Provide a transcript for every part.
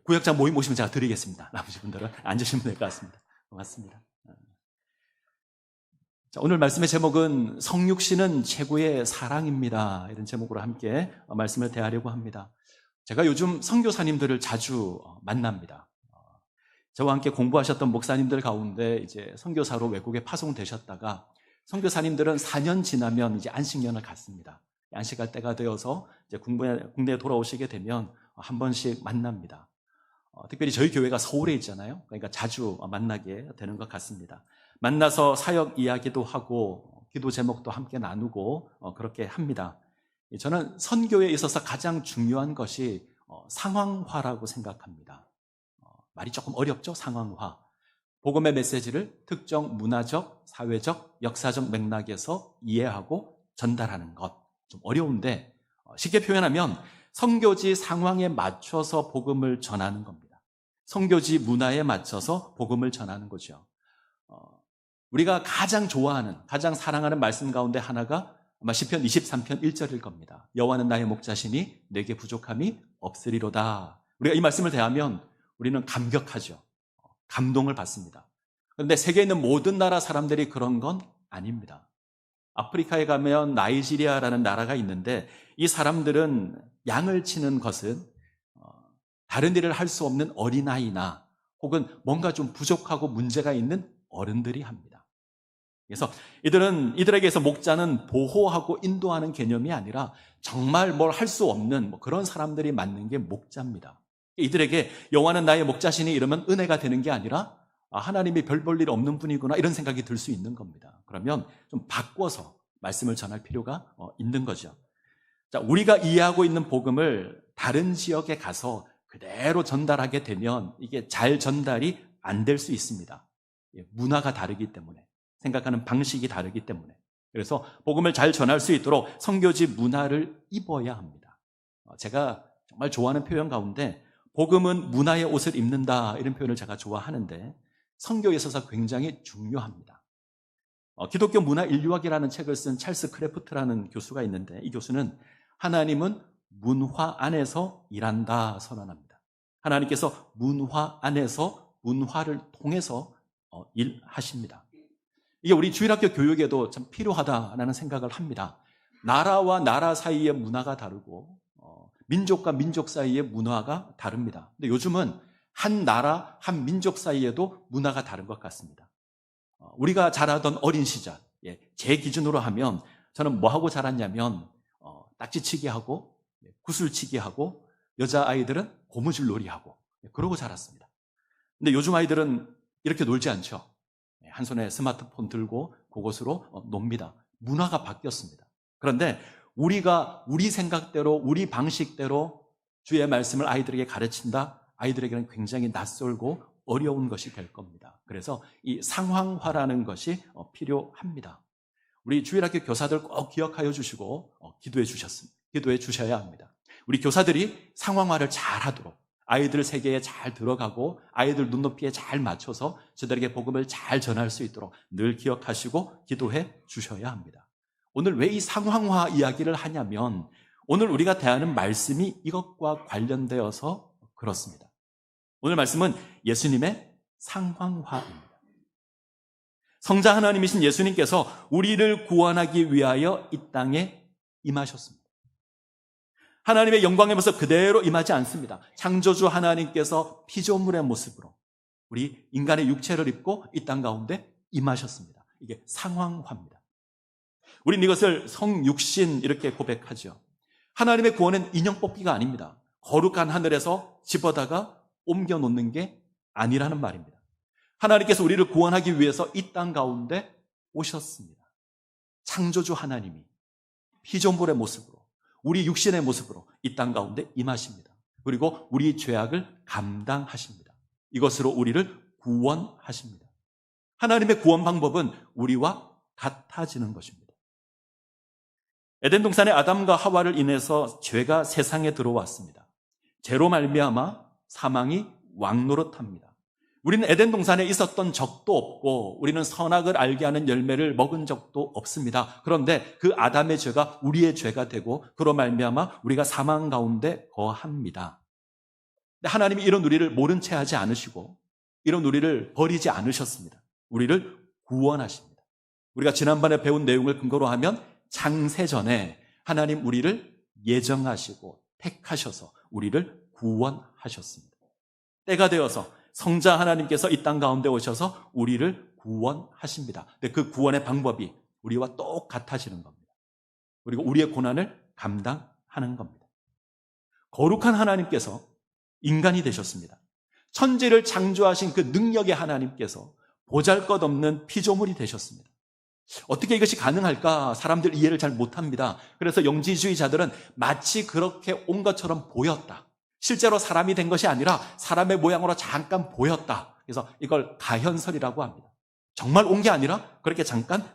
구역장 모임 오시면 제가 드리겠습니다. 나머지 분들은 앉으시면 될 것 같습니다. 고맙습니다. 자, 오늘 말씀의 제목은 성육신은 최고의 사랑입니다. 이런 제목으로 함께 말씀을 대하려고 합니다. 제가 요즘 선교사님들을 자주 만납니다. 저와 함께 공부하셨던 목사님들 가운데 이제 선교사로 외국에 파송되셨다가 선교사님들은 4년 지나면 이제 안식년을 갖습니다. 안식할 때가 되어서 이제 국내에 돌아오시게 되면 한 번씩 만납니다. 특별히 저희 교회가 서울에 있잖아요. 그러니까 자주 만나게 되는 것 같습니다. 만나서 사역 이야기도 하고 기도 제목도 함께 나누고 그렇게 합니다. 저는 선교에 있어서 가장 중요한 것이 상황화라고 생각합니다. 말이 조금 어렵죠? 상황화. 복음의 메시지를 특정 문화적, 사회적, 역사적 맥락에서 이해하고 전달하는 것. 좀 어려운데 쉽게 표현하면 선교지 상황에 맞춰서 복음을 전하는 겁니다. 선교지 문화에 맞춰서 복음을 전하는 거죠. 우리가 가장 좋아하는, 가장 사랑하는 말씀 가운데 하나가 아마 시편 23편 1절일 겁니다. 여호와는 나의 목자시니 내게 부족함이 없으리로다. 우리가 이 말씀을 대하면 우리는 감격하죠. 감동을 받습니다. 그런데 세계에 있는 모든 나라 사람들이 그런 건 아닙니다. 아프리카에 가면 나이지리아라는 나라가 있는데 이 사람들은 양을 치는 것은 다른 일을 할 수 없는 어린아이나 혹은 뭔가 좀 부족하고 문제가 있는 어른들이 합니다. 그래서 이들에게서 목자는 보호하고 인도하는 개념이 아니라 정말 뭘 할 수 없는 그런 사람들이 맞는 게 목자입니다. 이들에게 여호와는 나의 목자시니 이러면 은혜가 되는 게 아니라 하나님이 별 볼 일 없는 분이구나 이런 생각이 들 수 있는 겁니다. 그러면 좀 바꿔서 말씀을 전할 필요가 있는 거죠. 자, 우리가 이해하고 있는 복음을 다른 지역에 가서 그대로 전달하게 되면 이게 잘 전달이 안 될 수 있습니다. 문화가 다르기 때문에, 생각하는 방식이 다르기 때문에. 그래서 복음을 잘 전할 수 있도록 선교지 문화를 입어야 합니다. 제가 정말 좋아하는 표현 가운데 복음은 문화의 옷을 입는다 이런 표현을 제가 좋아하는데 선교에 있어서 굉장히 중요합니다. 기독교 문화 인류학이라는 책을 쓴 찰스 크래프트라는 교수가 있는데 이 교수는 하나님은 문화 안에서 일한다 선언합니다. 하나님께서 문화 안에서 문화를 통해서 일하십니다. 이게 우리 주일학교 교육에도 참 필요하다라는 생각을 합니다. 나라와 나라 사이의 문화가 다르고 민족과 민족 사이의 문화가 다릅니다. 근데 요즘은 한 나라, 한 민족 사이에도 문화가 다른 것 같습니다. 우리가 자라던 어린 시절, 제 기준으로 하면 저는 뭐하고 자랐냐면 딱지치기 하고 구슬치기 하고 여자아이들은 고무줄 놀이하고 그러고 자랐습니다. 근데 요즘 아이들은 이렇게 놀지 않죠. 한 손에 스마트폰 들고 그곳으로 놉니다. 문화가 바뀌었습니다. 그런데 우리가 우리 생각대로 우리 방식대로 주의 말씀을 아이들에게 가르친다? 아이들에게는 굉장히 낯설고 어려운 것이 될 겁니다. 그래서 이 상황화라는 것이 필요합니다. 우리 주일학교 교사들 꼭 기억하여 주시고 기도해 주셔야 합니다. 우리 교사들이 상황화를 잘 하도록 아이들 세계에 잘 들어가고 아이들 눈높이에 잘 맞춰서 저들에게 복음을 잘 전할 수 있도록 늘 기억하시고 기도해 주셔야 합니다. 오늘 왜 이 상황화 이야기를 하냐면 오늘 우리가 대하는 말씀이 이것과 관련되어서 그렇습니다. 오늘 말씀은 예수님의 상황화입니다. 성자 하나님이신 예수님께서 우리를 구원하기 위하여 이 땅에 임하셨습니다. 하나님의 영광의 모습 그대로 임하지 않습니다. 창조주 하나님께서 피조물의 모습으로 우리 인간의 육체를 입고 이 땅 가운데 임하셨습니다. 이게 상황화입니다. 우린 이것을 성육신 이렇게 고백하죠. 하나님의 구원은 인형 뽑기가 아닙니다. 거룩한 하늘에서 집어다가 옮겨 놓는 게 아니라는 말입니다. 하나님께서 우리를 구원하기 위해서 이 땅 가운데 오셨습니다. 창조주 하나님이 피조물의 모습으로 우리 육신의 모습으로 이 땅 가운데 임하십니다. 그리고 우리 죄악을 감당하십니다. 이것으로 우리를 구원하십니다. 하나님의 구원 방법은 우리와 같아지는 것입니다. 에덴 동산의 아담과 하와를 인해서 죄가 세상에 들어왔습니다. 죄로 말미암아 사망이 왕노릇합니다. 우리는 에덴 동산에 있었던 적도 없고 우리는 선악을 알게 하는 열매를 먹은 적도 없습니다. 그런데 그 아담의 죄가 우리의 죄가 되고 그로 말미암아 우리가 사망 가운데 거합니다. 근데 하나님이 이런 우리를 모른 채 하지 않으시고 이런 우리를 버리지 않으셨습니다. 우리를 구원하십니다. 우리가 지난번에 배운 내용을 근거로 하면 창세전에 하나님 우리를 예정하시고 택하셔서 우리를 구원하셨습니다. 때가 되어서 성자 하나님께서 이 땅 가운데 오셔서 우리를 구원하십니다. 근데 그 구원의 방법이 우리와 똑같아지는 겁니다. 그리고 우리의 고난을 감당하는 겁니다. 거룩한 하나님께서 인간이 되셨습니다. 천지를 창조하신 그 능력의 하나님께서 보잘것없는 피조물이 되셨습니다. 어떻게 이것이 가능할까? 사람들 이해를 잘 못합니다. 그래서 영지주의자들은 마치 그렇게 온 것처럼 보였다. 실제로 사람이 된 것이 아니라 사람의 모양으로 잠깐 보였다. 그래서 이걸 가현설이라고 합니다. 정말 온 게 아니라 그렇게 잠깐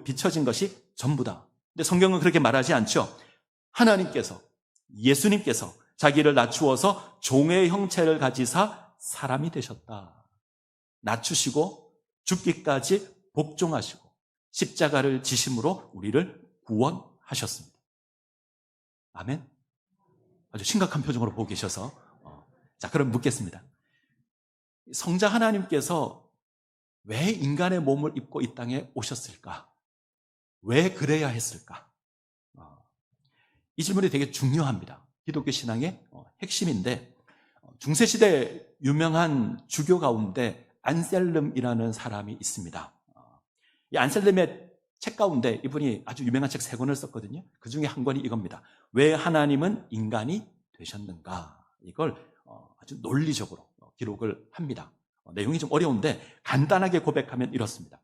비춰진 것이 전부다. 근데 성경은 그렇게 말하지 않죠. 하나님께서, 예수님께서 자기를 낮추어서 종의 형체를 가지사 사람이 되셨다. 낮추시고 죽기까지 복종하시고 십자가를 지심으로 우리를 구원하셨습니다. 아멘? 아주 심각한 표정으로 보고 계셔서 자, 그럼 묻겠습니다. 성자 하나님께서 왜 인간의 몸을 입고 이 땅에 오셨을까? 왜 그래야 했을까? 이 질문이 되게 중요합니다. 기독교 신앙의 핵심인데 중세시대 유명한 주교 가운데 안셀름이라는 사람이 있습니다. 이 안셀름의 책 가운데 이분이 아주 유명한 책 3권을 썼거든요. 그 중에 한 권이 이겁니다. 왜 하나님은 인간이 되셨는가? 이걸 아주 논리적으로 기록을 합니다. 내용이 좀 어려운데 간단하게 고백하면 이렇습니다.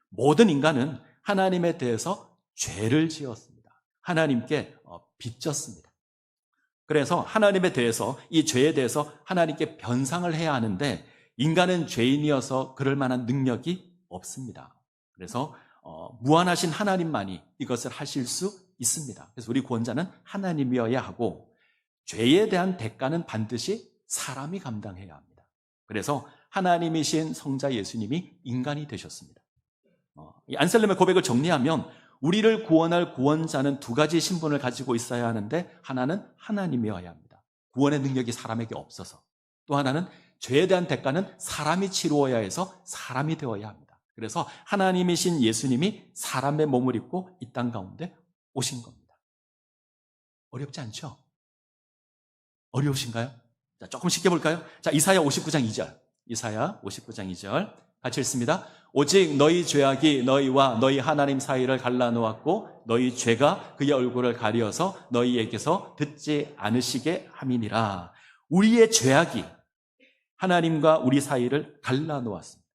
모든 인간은 하나님에 대해서 죄를 지었습니다. 하나님께 빚졌습니다. 그래서 하나님에 대해서 이 죄에 대해서 하나님께 변상을 해야 하는데 인간은 죄인이어서 그럴 만한 능력이 없습니다. 그래서 무한하신 하나님만이 이것을 하실 수 있습니다. 그래서 우리 구원자는 하나님이어야 하고 죄에 대한 대가는 반드시 사람이 감당해야 합니다. 그래서 하나님이신 성자 예수님이 인간이 되셨습니다. 이 안셀름의 고백을 정리하면 우리를 구원할 구원자는 2가지 신분을 가지고 있어야 하는데 하나는 하나님이어야 합니다. 구원의 능력이 사람에게 없어서. 또 하나는 죄에 대한 대가는 사람이 치루어야 해서 사람이 되어야 합니다. 그래서 하나님이신 예수님이 사람의 몸을 입고 이 땅 가운데 오신 겁니다. 어렵지 않죠? 어려우신가요? 자, 조금 쉽게 볼까요? 자, 이사야 59장 2절. 이사야 59장 2절. 같이 읽습니다. 오직 너희 죄악이 너희와 너희 하나님 사이를 갈라놓았고 너희 죄가 그의 얼굴을 가리어서 너희에게서 듣지 않으시게 함이니라. 우리의 죄악이 하나님과 우리 사이를 갈라놓았습니다.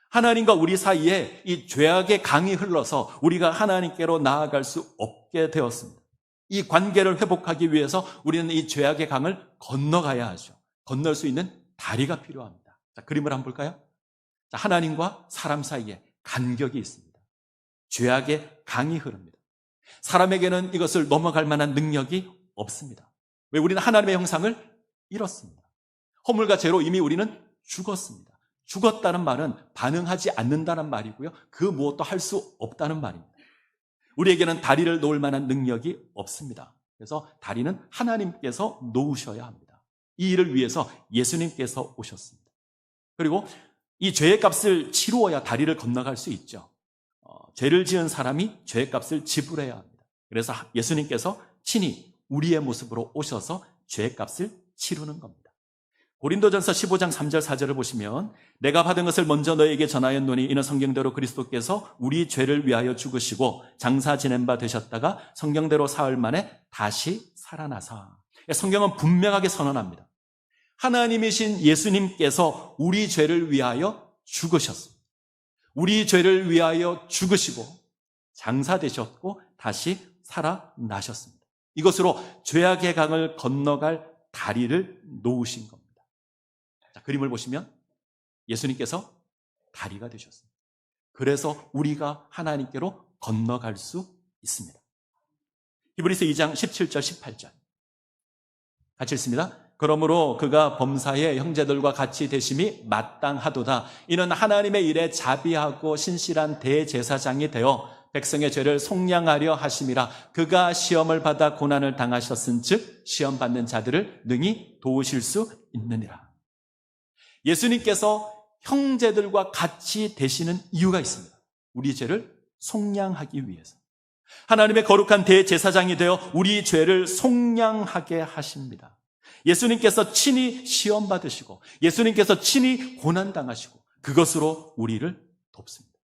하나님과 우리 사이에 이 죄악의 강이 흘러서 우리가 하나님께로 나아갈 수 없게 되었습니다. 이 관계를 회복하기 위해서 우리는 이 죄악의 강을 건너가야 하죠. 건널 수 있는 다리가 필요합니다. 자, 그림을 한번 볼까요? 자, 하나님과 사람 사이에 간격이 있습니다. 죄악의 강이 흐릅니다. 사람에게는 이것을 넘어갈 만한 능력이 없습니다. 왜? 우리는 하나님의 형상을 잃었습니다. 허물과 죄로 이미 우리는 죽었습니다. 죽었다는 말은 반응하지 않는다는 말이고요. 그 무엇도 할 수 없다는 말입니다. 우리에게는 다리를 놓을 만한 능력이 없습니다. 그래서 다리는 하나님께서 놓으셔야 합니다. 이 일을 위해서 예수님께서 오셨습니다. 그리고 이 죄의 값을 치루어야 다리를 건너갈 수 있죠. 죄를 지은 사람이 죄의 값을 지불해야 합니다. 그래서 예수님께서 친히 우리의 모습으로 오셔서 죄의 값을 치르는 겁니다. 고린도전서 15장 3절 4절을 보시면 내가 받은 것을 먼저 너에게 전하였노니 이는 성경대로 그리스도께서 우리 죄를 위하여 죽으시고 장사 지낸 바 되셨다가 성경대로 사흘 만에 다시 살아나사. 성경은 분명하게 선언합니다. 하나님이신 예수님께서 우리 죄를 위하여 죽으셨습니다. 우리 죄를 위하여 죽으시고 장사되셨고 다시 살아나셨습니다. 이것으로 죄악의 강을 건너갈 다리를 놓으신 겁니다. 자, 그림을 보시면 예수님께서 다리가 되셨습니다. 그래서 우리가 하나님께로 건너갈 수 있습니다. 히브리서 2장 17절 18절 같이 읽습니다. 그러므로 그가 범사의 형제들과 같이 되심이 마땅하도다. 이는 하나님의 일에 자비하고 신실한 대제사장이 되어 백성의 죄를 속량하려 하심이라. 그가 시험을 받아 고난을 당하셨은즉 시험 받는 자들을 능히 도우실 수 있느니라. 예수님께서 형제들과 같이 되시는 이유가 있습니다. 우리 죄를 속량하기 위해서. 하나님의 거룩한 대제사장이 되어 우리 죄를 속량하게 하십니다. 예수님께서 친히 시험 받으시고 예수님께서 친히 고난 당하시고 그것으로 우리를 돕습니다.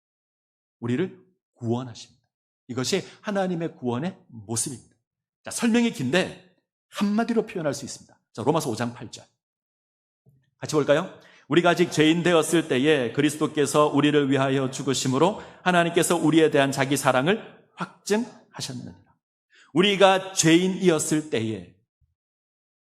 우리를 구원하십니다. 이것이 하나님의 구원의 모습입니다. 자, 설명이 긴데 한마디로 표현할 수 있습니다. 자, 로마서 5장 8절. 같이 볼까요? 우리가 아직 죄인 되었을 때에 그리스도께서 우리를 위하여 죽으심으로 하나님께서 우리에 대한 자기 사랑을 확증하셨느니라. 우리가 죄인이었을 때에,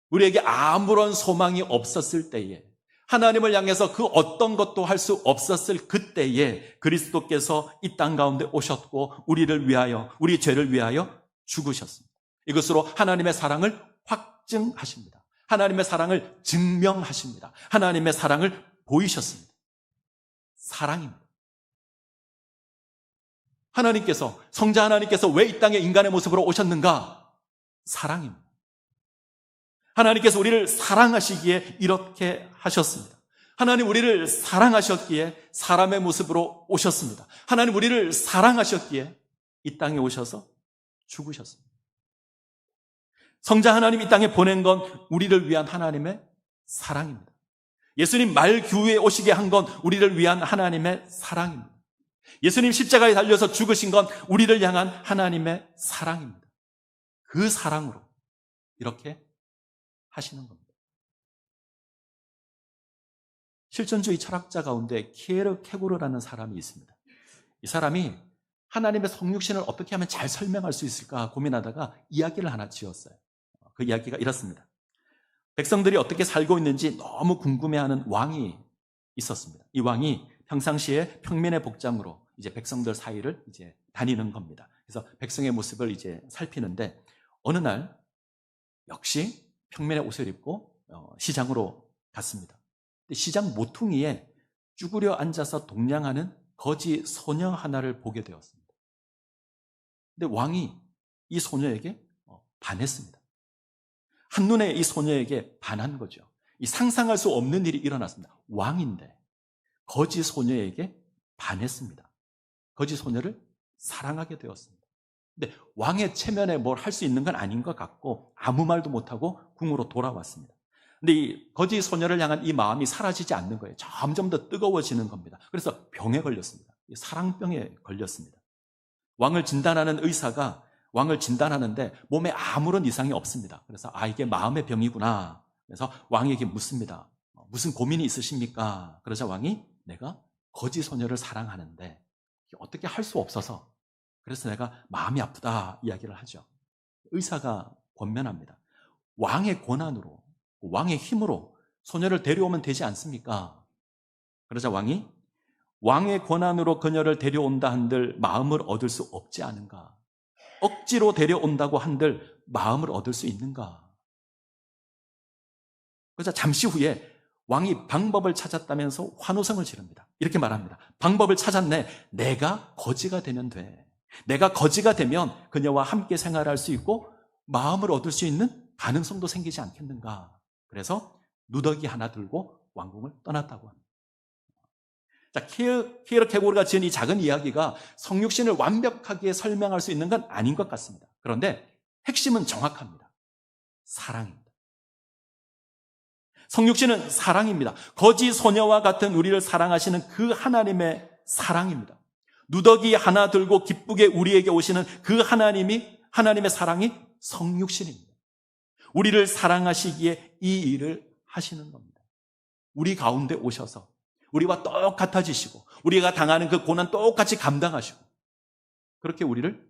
우리에게 아무런 소망이 없었을 때에, 하나님을 향해서 그 어떤 것도 할 수 없었을 그때에 그리스도께서 이 땅 가운데 오셨고 우리를 위하여, 우리 죄를 위하여 죽으셨습니다. 이것으로 하나님의 사랑을 확증하십니다. 하나님의 사랑을 증명하십니다. 하나님의 사랑을 보이셨습니다. 사랑입니다. 하나님께서, 성자 하나님께서 왜 이 땅에 인간의 모습으로 오셨는가? 사랑입니다. 하나님께서 우리를 사랑하시기에 이렇게 하셨습니다. 하나님 우리를 사랑하셨기에 사람의 모습으로 오셨습니다. 하나님 우리를 사랑하셨기에 이 땅에 오셔서 죽으셨습니다. 성자 하나님 이 땅에 보낸 건 우리를 위한 하나님의 사랑입니다. 예수님 말규에 오시게 한 건 우리를 위한 하나님의 사랑입니다. 예수님 십자가에 달려서 죽으신 건 우리를 향한 하나님의 사랑입니다. 그 사랑으로 이렇게 하시는 겁니다. 실존주의 철학자 가운데 키에르케고르라는 사람이 있습니다. 이 사람이 하나님의 성육신을 어떻게 하면 잘 설명할 수 있을까 고민하다가 이야기를 하나 지었어요. 그 이야기가 이렇습니다. 백성들이 어떻게 살고 있는지 너무 궁금해하는 왕이 있었습니다. 이 왕이 평상시에 평민의 복장으로 이제 백성들 사이를 이제 다니는 겁니다. 그래서 백성의 모습을 이제 살피는데 어느 날 역시 평민의 옷을 입고 시장으로 갔습니다. 시장 모퉁이에 쭈그려 앉아서 동냥하는 거지 소녀 하나를 보게 되었습니다. 근데 왕이 이 소녀에게 반했습니다. 한눈에 이 소녀에게 반한 거죠. 이 상상할 수 없는 일이 일어났습니다. 왕인데 거지 소녀에게 반했습니다. 거지 소녀를 사랑하게 되었습니다. 근데 왕의 체면에 뭘 할 수 있는 건 아닌 것 같고 아무 말도 못하고 궁으로 돌아왔습니다. 근데 이 거지 소녀를 향한 이 마음이 사라지지 않는 거예요. 점점 더 뜨거워지는 겁니다. 그래서 병에 걸렸습니다. 사랑병에 걸렸습니다. 왕을 진단하는 의사가 왕을 진단하는데 몸에 아무런 이상이 없습니다. 그래서 이게 마음의 병이구나. 그래서 왕에게 묻습니다. 무슨 고민이 있으십니까? 그러자 왕이 내가 거지 소녀를 사랑하는데 어떻게 할 수 없어서 그래서 내가 마음이 아프다 이야기를 하죠. 의사가 권면합니다. 왕의 권한으로, 왕의 힘으로 소녀를 데려오면 되지 않습니까? 그러자 왕이 왕의 권한으로 그녀를 데려온다 한들 마음을 얻을 수 없지 않은가? 억지로 데려온다고 한들 마음을 얻을 수 있는가? 그래서 잠시 후에 왕이 방법을 찾았다면서 환호성을 지릅니다. 이렇게 말합니다. 방법을 찾았네. 내가 거지가 되면 돼. 내가 거지가 되면 그녀와 함께 생활할 수 있고 마음을 얻을 수 있는 가능성도 생기지 않겠는가? 그래서 누더기 하나 들고 왕궁을 떠났다고 합니다. 자, 키에르케고르가 지은 이 작은 이야기가 성육신을 완벽하게 설명할 수 있는 건 아닌 것 같습니다. 그런데 핵심은 정확합니다. 사랑입니다. 성육신은 사랑입니다. 거지 소녀와 같은 우리를 사랑하시는 그 하나님의 사랑입니다. 누더기 하나 들고 기쁘게 우리에게 오시는 그 하나님의 사랑이 성육신입니다. 우리를 사랑하시기에 이 일을 하시는 겁니다. 우리 가운데 오셔서 우리와 똑같아지시고 우리가 당하는 그 고난 똑같이 감당하시고 그렇게 우리를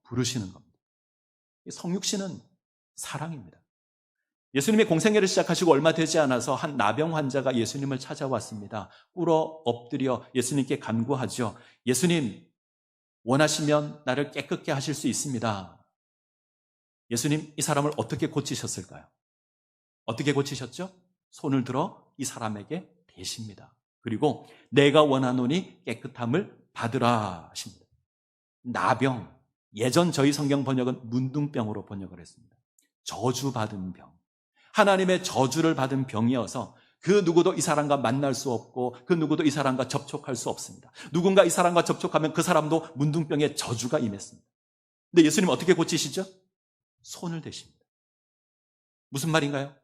부르시는 겁니다. 성육신은 사랑입니다. 예수님의 공생애를 시작하시고 얼마 되지 않아서 한 나병 환자가 예수님을 찾아왔습니다. 꿇어 엎드려 예수님께 간구하죠. 예수님, 원하시면 나를 깨끗게 하실 수 있습니다. 예수님, 이 사람을 어떻게 고치셨을까요? 어떻게 고치셨죠? 손을 들어 이 사람에게 대십니다. 그리고 내가 원하노니 깨끗함을 받으라 하십니다. 나병, 예전 저희 성경 번역은 문둥병으로 번역을 했습니다. 저주받은 병. 하나님의 저주를 받은 병이어서 그 누구도 이 사람과 만날 수 없고 그 누구도 이 사람과 접촉할 수 없습니다. 누군가 이 사람과 접촉하면 그 사람도 문둥병의 저주가 임했습니다. 근데 예수님 어떻게 고치시죠? 손을 대십니다. 무슨 말인가요?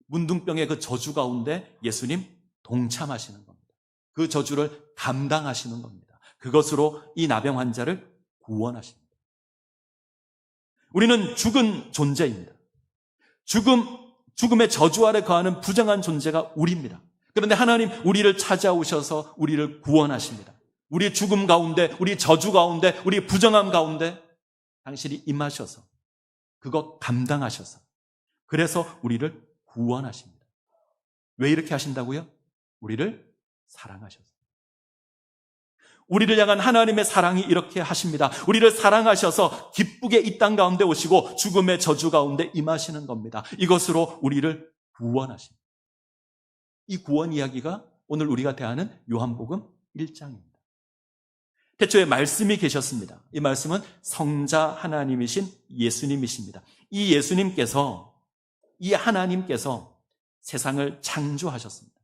문둥병의 그 저주 가운데 예수님 동참하시는 겁니다. 그 저주를 감당하시는 겁니다. 그것으로 이 나병 환자를 구원하십니다. 우리는 죽은 존재입니다. 죽음의 저주 아래 거하는 부정한 존재가 우리입니다. 그런데 하나님 우리를 찾아오셔서 우리를 구원하십니다. 우리 죽음 가운데, 우리 저주 가운데, 우리 부정함 가운데 당신이 임하셔서 그거 감당하셔서 그래서 우리를 구원하십니다. 왜 이렇게 하신다고요? 우리를 사랑하셔서. 우리를 향한 하나님의 사랑이 이렇게 하십니다. 우리를 사랑하셔서 기쁘게 이 땅 가운데 오시고 죽음의 저주 가운데 임하시는 겁니다. 이것으로 우리를 구원하십니다. 이 구원 이야기가 오늘 우리가 대하는 요한복음 1장입니다. 태초에 말씀이 계셨습니다. 이 말씀은 성자 하나님이신 예수님이십니다. 이 예수님께서, 이 하나님께서 세상을 창조하셨습니다.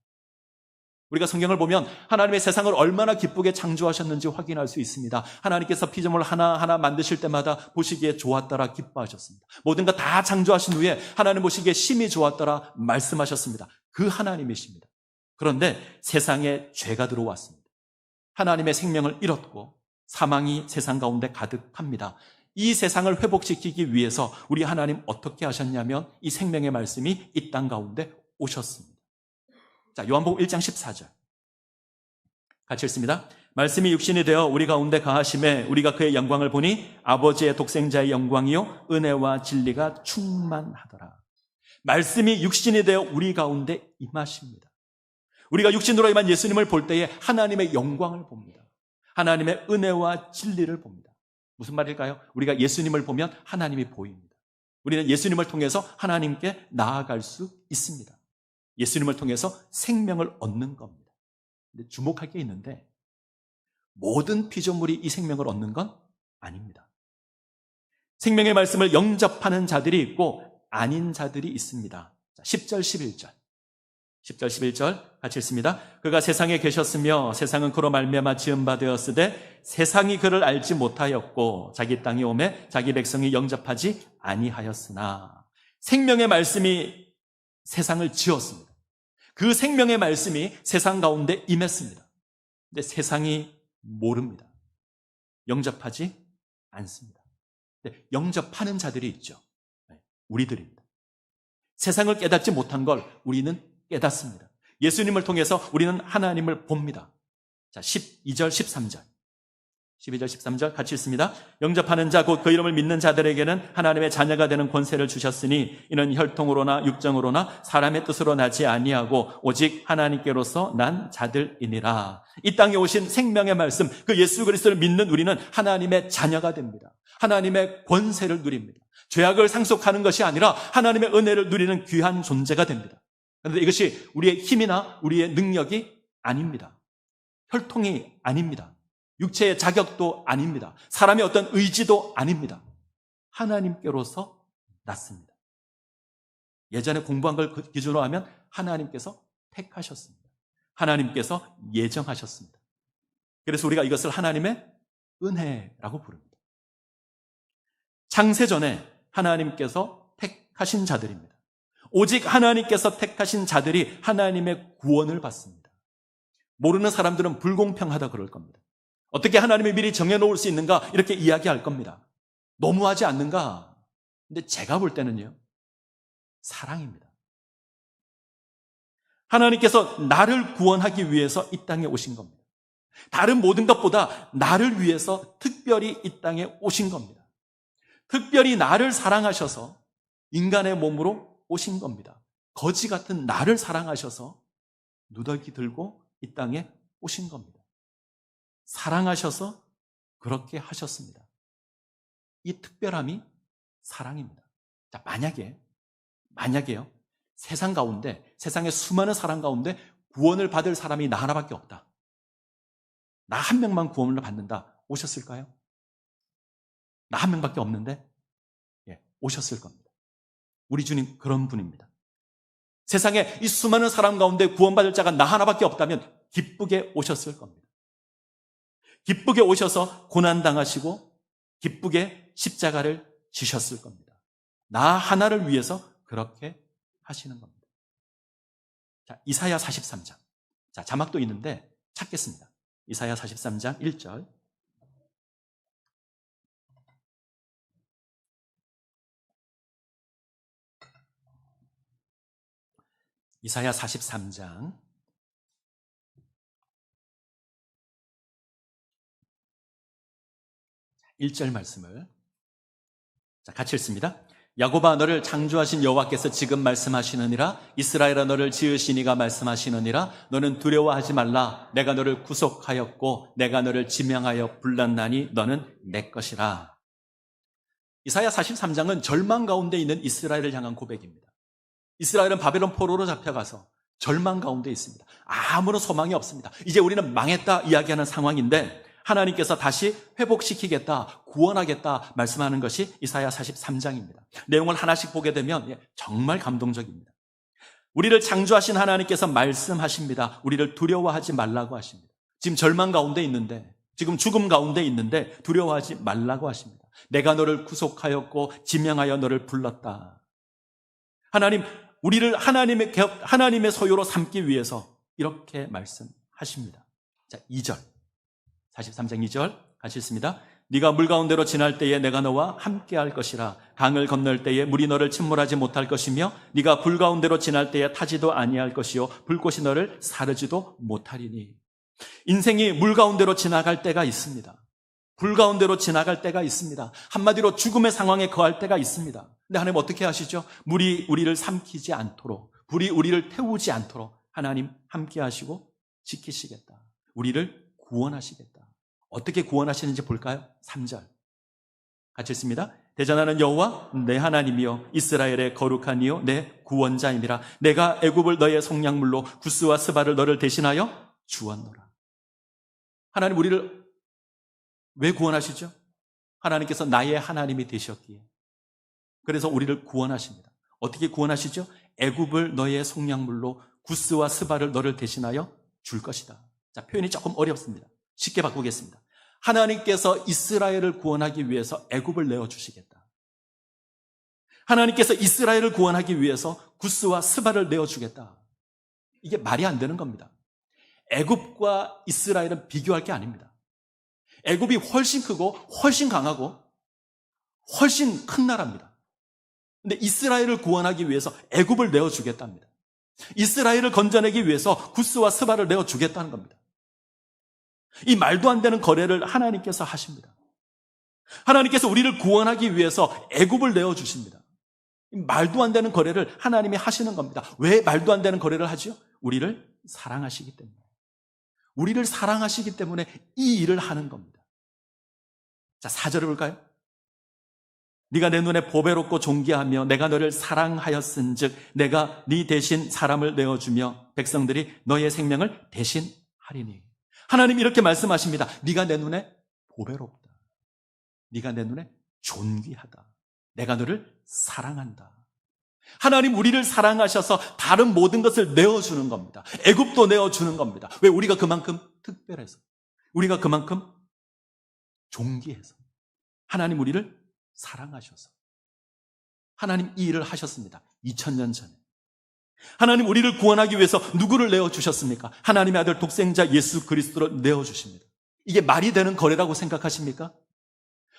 우리가 성경을 보면 하나님의 세상을 얼마나 기쁘게 창조하셨는지 확인할 수 있습니다. 하나님께서 피조물 하나하나 만드실 때마다 보시기에 좋았더라 기뻐하셨습니다. 모든 것 다 창조하신 후에 하나님 보시기에 심히 좋았더라 말씀하셨습니다. 그 하나님이십니다. 그런데 세상에 죄가 들어왔습니다. 하나님의 생명을 잃었고 사망이 세상 가운데 가득합니다. 이 세상을 회복시키기 위해서 우리 하나님 어떻게 하셨냐면 이 생명의 말씀이 이 땅 가운데 오셨습니다. 자, 요한복음 1장 14절 같이 읽습니다. 말씀이 육신이 되어 우리 가운데 거하심에 우리가 그의 영광을 보니 아버지의 독생자의 영광이요 은혜와 진리가 충만하더라. 말씀이 육신이 되어 우리 가운데 임하십니다. 우리가 육신으로 임한 예수님을 볼 때에 하나님의 영광을 봅니다. 하나님의 은혜와 진리를 봅니다. 무슨 말일까요? 우리가 예수님을 보면 하나님이 보입니다. 우리는 예수님을 통해서 하나님께 나아갈 수 있습니다. 예수님을 통해서 생명을 얻는 겁니다. 근데 주목할 게 있는데 모든 피조물이 이 생명을 얻는 건 아닙니다. 생명의 말씀을 영접하는 자들이 있고 아닌 자들이 있습니다. 10절 11절 10절 11절 같이 읽습니다. 그가 세상에 계셨으며 세상은 그로 말미암아 지은 바 되었으되 세상이 그를 알지 못하였고 자기 땅에 오매 자기 백성이 영접하지 아니하였으나 생명의 말씀이 세상을 지었습니다. 그 생명의 말씀이 세상 가운데 임했습니다. 근데 세상이 모릅니다. 영접하지 않습니다. 근데 영접하는 자들이 있죠. 우리들입니다. 세상을 깨닫지 못한 걸 우리는 깨닫습니다. 예수님을 통해서 우리는 하나님을 봅니다. 자, 12절 13절 12절 13절 같이 읽습니다. 영접하는 자 곧 그 이름을 믿는 자들에게는 하나님의 자녀가 되는 권세를 주셨으니 이는 혈통으로나 육정으로나 사람의 뜻으로 나지 아니하고 오직 하나님께로서 난 자들이니라. 이 땅에 오신 생명의 말씀 그 예수 그리스도를 믿는 우리는 하나님의 자녀가 됩니다. 하나님의 권세를 누립니다. 죄악을 상속하는 것이 아니라 하나님의 은혜를 누리는 귀한 존재가 됩니다. 그런데 이것이 우리의 힘이나 우리의 능력이 아닙니다. 혈통이 아닙니다. 육체의 자격도 아닙니다. 사람의 어떤 의지도 아닙니다. 하나님께로서 났습니다. 예전에 공부한 걸 기준으로 하면 하나님께서 택하셨습니다. 하나님께서 예정하셨습니다. 그래서 우리가 이것을 하나님의 은혜라고 부릅니다. 창세전에 하나님께서 택하신 자들입니다. 오직 하나님께서 택하신 자들이 하나님의 구원을 받습니다. 모르는 사람들은 불공평하다 그럴 겁니다. 어떻게 하나님이 미리 정해놓을 수 있는가 이렇게 이야기할 겁니다. 너무하지 않는가? 근데 제가 볼 때는요, 사랑입니다. 하나님께서 나를 구원하기 위해서 이 땅에 오신 겁니다. 다른 모든 것보다 나를 위해서 특별히 이 땅에 오신 겁니다. 특별히 나를 사랑하셔서 인간의 몸으로 오신 겁니다. 거지 같은 나를 사랑하셔서 누더기 들고 이 땅에 오신 겁니다. 사랑하셔서 그렇게 하셨습니다. 이 특별함이 사랑입니다. 자, 만약에요, 세상 가운데, 세상의 수많은 사람 가운데 구원을 받을 사람이 나 하나밖에 없다. 나 한 명만 구원을 받는다. 오셨을까요? 나 한 명밖에 없는데 오셨을 겁니다. 우리 주님 그런 분입니다. 세상에 이 수많은 사람 가운데 구원받을 자가 나 하나밖에 없다면 기쁘게 오셨을 겁니다. 기쁘게 오셔서 고난당하시고 기쁘게 십자가를 지셨을 겁니다. 나 하나를 위해서 그렇게 하시는 겁니다. 자, 이사야 43장. 자, 자막도 있는데 찾겠습니다. 이사야 43장 1절. 이사야 43장 1절 말씀을 같이 읽습니다. 야곱아 너를 창조하신 여호와께서 지금 말씀하시느니라. 이스라엘아 너를 지으신 이가 말씀하시느니라. 너는 두려워하지 말라. 내가 너를 구속하였고 내가 너를 지명하여 불렀나니 너는 내 것이라. 이사야 43장은 절망 가운데 있는 이스라엘을 향한 고백입니다. 이스라엘은 바벨론 포로로 잡혀가서 절망 가운데 있습니다. 아무런 소망이 없습니다. 이제 우리는 망했다 이야기하는 상황인데 하나님께서 다시 회복시키겠다, 구원하겠다 말씀하는 것이 이사야 43장입니다. 내용을 하나씩 보게 되면 정말 감동적입니다. 우리를 창조하신 하나님께서 말씀하십니다. 우리를 두려워하지 말라고 하십니다. 지금 절망 가운데 있는데, 지금 죽음 가운데 있는데 두려워하지 말라고 하십니다. 내가 너를 구속하였고 지명하여 너를 불렀다. 하나님, 우리를 하나님의 소유로 삼기 위해서 이렇게 말씀하십니다. 자, 2절. 43장 2절 같이 읽습니다. 네가 물 가운데로 지날 때에 내가 너와 함께 할 것이라. 강을 건널 때에 물이 너를 침몰하지 못할 것이며 네가 불 가운데로 지날 때에 타지도 아니할 것이요 불꽃이 너를 사르지도 못하리니. 인생이 물 가운데로 지나갈 때가 있습니다. 불 가운데로 지나갈 때가 있습니다. 한마디로 죽음의 상황에 거할 때가 있습니다. 근데 하나님 어떻게 하시죠? 물이 우리를 삼키지 않도록, 불이 우리를 태우지 않도록 하나님 함께 하시고 지키시겠다. 우리를 구원하시겠다. 어떻게 구원하시는지 볼까요? 3절 같이 읽습니다. 대전하는 여호와 내 하나님이여 이스라엘의 거룩한 이요 내 구원자임이라. 내가 애굽을 너의 속량물로 구스와 스바를 너를 대신하여 주었노라. 하나님 우리를 왜 구원하시죠? 하나님께서 나의 하나님이 되셨기에. 그래서 우리를 구원하십니다. 어떻게 구원하시죠? 애굽을 너의 속량물로 구스와 스바를 너를 대신하여 줄 것이다. 자, 표현이 조금 어렵습니다. 쉽게 바꾸겠습니다. 하나님께서 이스라엘을 구원하기 위해서 애굽을 내어주시겠다. 하나님께서 이스라엘을 구원하기 위해서 구스와 스바를 내어주겠다. 이게 말이 안 되는 겁니다. 애굽과 이스라엘은 비교할 게 아닙니다. 애굽이 훨씬 크고 훨씬 강하고 훨씬 큰 나라입니다. 근데 이스라엘을 구원하기 위해서 애굽을 내어주겠답니다. 이스라엘을 건져내기 위해서 구스와 스바를 내어주겠다는 겁니다. 이 말도 안 되는 거래를 하나님께서 하십니다. 하나님께서 우리를 구원하기 위해서 애굽을 내어주십니다. 말도 안 되는 거래를 하나님이 하시는 겁니다. 왜 말도 안 되는 거래를 하죠? 우리를 사랑하시기 때문에. 우리를 사랑하시기 때문에 이 일을 하는 겁니다. 자, 4절을 볼까요? 네가 내 눈에 보배롭고 존귀하며 내가 너를 사랑하였은즉 내가 네 대신 사람을 내어주며 백성들이 너의 생명을 대신하리니. 하나님 이렇게 말씀하십니다. 네가 내 눈에 보배롭다. 네가 내 눈에 존귀하다. 내가 너를 사랑한다. 하나님 우리를 사랑하셔서 다른 모든 것을 내어주는 겁니다. 애굽도 내어주는 겁니다. 왜? 우리가 그만큼 특별해서, 우리가 그만큼 존귀해서, 하나님 우리를 사랑하셔서. 하나님 이 일을 하셨습니다. 2000년 전에. 하나님 우리를 구원하기 위해서 누구를 내어주셨습니까? 하나님의 아들 독생자 예수 그리스도를 내어주십니다. 이게 말이 되는 거래라고 생각하십니까?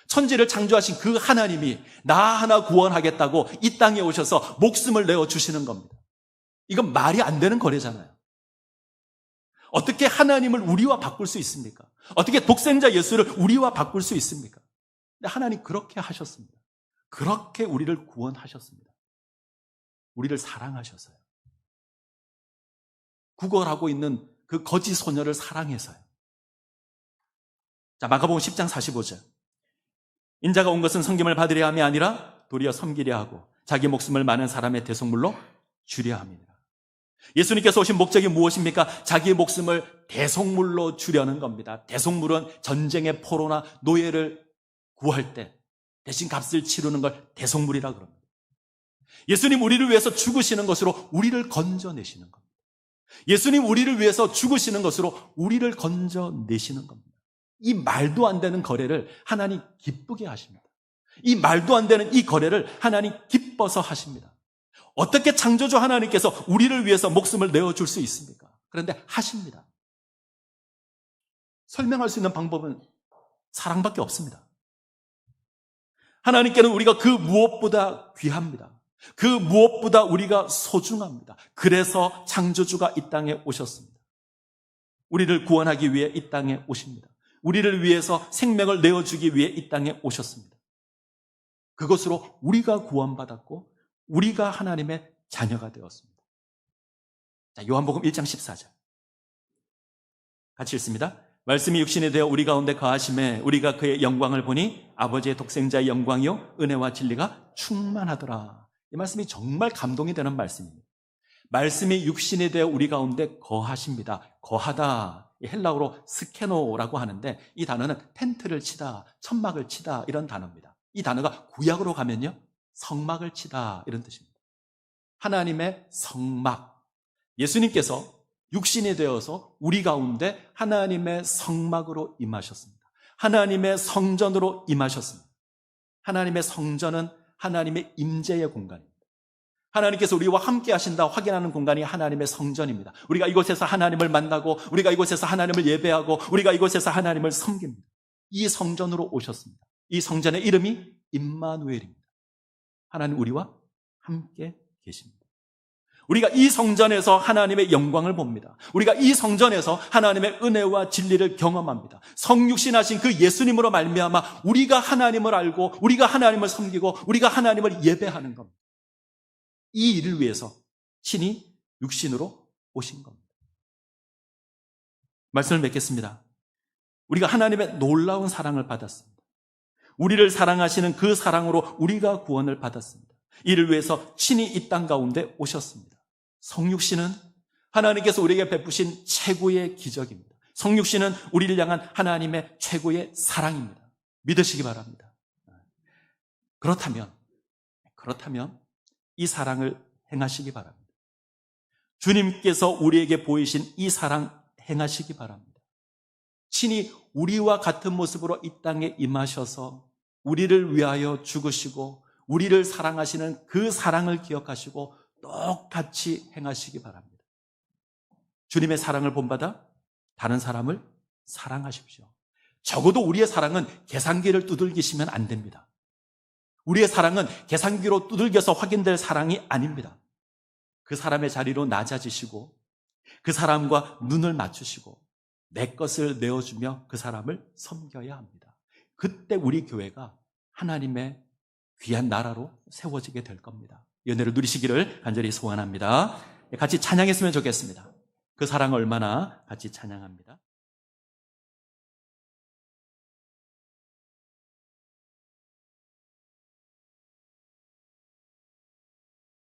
천지를 창조하신 그 하나님이 나 하나 구원하겠다고 이 땅에 오셔서 목숨을 내어주시는 겁니다. 이건 말이 안 되는 거래잖아요. 어떻게 하나님을 우리와 바꿀 수 있습니까? 어떻게 독생자 예수를 우리와 바꿀 수 있습니까? 근데 하나님 그렇게 하셨습니다. 그렇게 우리를 구원하셨습니다. 우리를 사랑하셔서요. 구걸하고 있는 그 거짓 소녀를 사랑해서요. 자, 마가복음 10장 45절. 인자가 온 것은 섬김을 받으려 함이 아니라 도리어 섬기려 하고 자기 목숨을 많은 사람의 대속물로 주려 함이니라. 예수님께서 오신 목적이 무엇입니까? 자기의 목숨을 대속물로 주려는 겁니다. 대속물은 전쟁의 포로나 노예를 구할 때 대신 값을 치르는 걸 대속물이라 그럽니다. 예수님 우리를 위해서 죽으시는 것으로 우리를 건져내시는 겁니다. 예수님 우리를 위해서 죽으시는 것으로 우리를 건져내시는 겁니다. 이 말도 안 되는 거래를 하나님 기쁘게 하십니다. 이 말도 안 되는 이 거래를 하나님 기뻐서 하십니다. 어떻게 창조주 하나님께서 우리를 위해서 목숨을 내어줄 수 있습니까? 그런데 하십니다. 설명할 수 있는 방법은 사랑밖에 없습니다. 하나님께는 우리가 그 무엇보다 귀합니다. 그 무엇보다 우리가 소중합니다. 그래서 창조주가 이 땅에 오셨습니다. 우리를 구원하기 위해 이 땅에 오십니다. 우리를 위해서 생명을 내어주기 위해 이 땅에 오셨습니다. 그것으로 우리가 구원받았고 우리가 하나님의 자녀가 되었습니다. 자, 요한복음 1장 14절 같이 읽습니다. 말씀이 육신이 되어 우리 가운데 거하심에 우리가 그의 영광을 보니 아버지의 독생자의 영광이요 은혜와 진리가 충만하더라. 이 말씀이 정말 감동이 되는 말씀입니다. 말씀이 육신이 되어 우리 가운데 거하십니다. 거하다, 헬라어로 스케노라고 하는데 이 단어는 텐트를 치다, 천막을 치다 이런 단어입니다. 이 단어가 구약으로 가면요 성막을 치다 이런 뜻입니다. 하나님의 성막, 예수님께서 육신이 되어서 우리 가운데 하나님의 성막으로 임하셨습니다. 하나님의 성전으로 임하셨습니다. 하나님의 성전은 하나님의 임재의 공간입니다. 하나님께서 우리와 함께 하신다 확인하는 공간이 하나님의 성전입니다. 우리가 이곳에서 하나님을 만나고 우리가 이곳에서 하나님을 예배하고 우리가 이곳에서 하나님을 섬깁니다. 이 성전으로 오셨습니다. 이 성전의 이름이 임마누엘입니다. 하나님 우리와 함께 계십니다. 우리가 이 성전에서 하나님의 영광을 봅니다. 우리가 이 성전에서 하나님의 은혜와 진리를 경험합니다. 성육신하신 그 예수님으로 말미암아 우리가 하나님을 알고 우리가 하나님을 섬기고 우리가 하나님을 예배하는 겁니다. 이 일을 위해서 친히 육신으로 오신 겁니다. 말씀을 맺겠습니다. 우리가 하나님의 놀라운 사랑을 받았습니다. 우리를 사랑하시는 그 사랑으로 우리가 구원을 받았습니다. 이를 위해서 친히 이 땅 가운데 오셨습니다. 성육신은 하나님께서 우리에게 베푸신 최고의 기적입니다. 성육신은 우리를 향한 하나님의 최고의 사랑입니다. 믿으시기 바랍니다. 그렇다면 이 사랑을 행하시기 바랍니다. 주님께서 우리에게 보이신 이 사랑 행하시기 바랍니다. 친히 우리와 같은 모습으로 이 땅에 임하셔서 우리를 위하여 죽으시고 우리를 사랑하시는 그 사랑을 기억하시고 똑같이 행하시기 바랍니다. 주님의 사랑을 본받아 다른 사람을 사랑하십시오. 적어도 우리의 사랑은 계산기를 두들기시면 안 됩니다. 우리의 사랑은 계산기로 두들겨서 확인될 사랑이 아닙니다. 그 사람의 자리로 낮아지시고 그 사람과 눈을 맞추시고 내 것을 내어주며 그 사람을 섬겨야 합니다. 그때 우리 교회가 하나님의 귀한 나라로 세워지게 될 겁니다. 연애를 누리시기를 간절히 소원합니다. 같이 찬양했으면 좋겠습니다. 그 사랑 얼마나 같이 찬양합니다.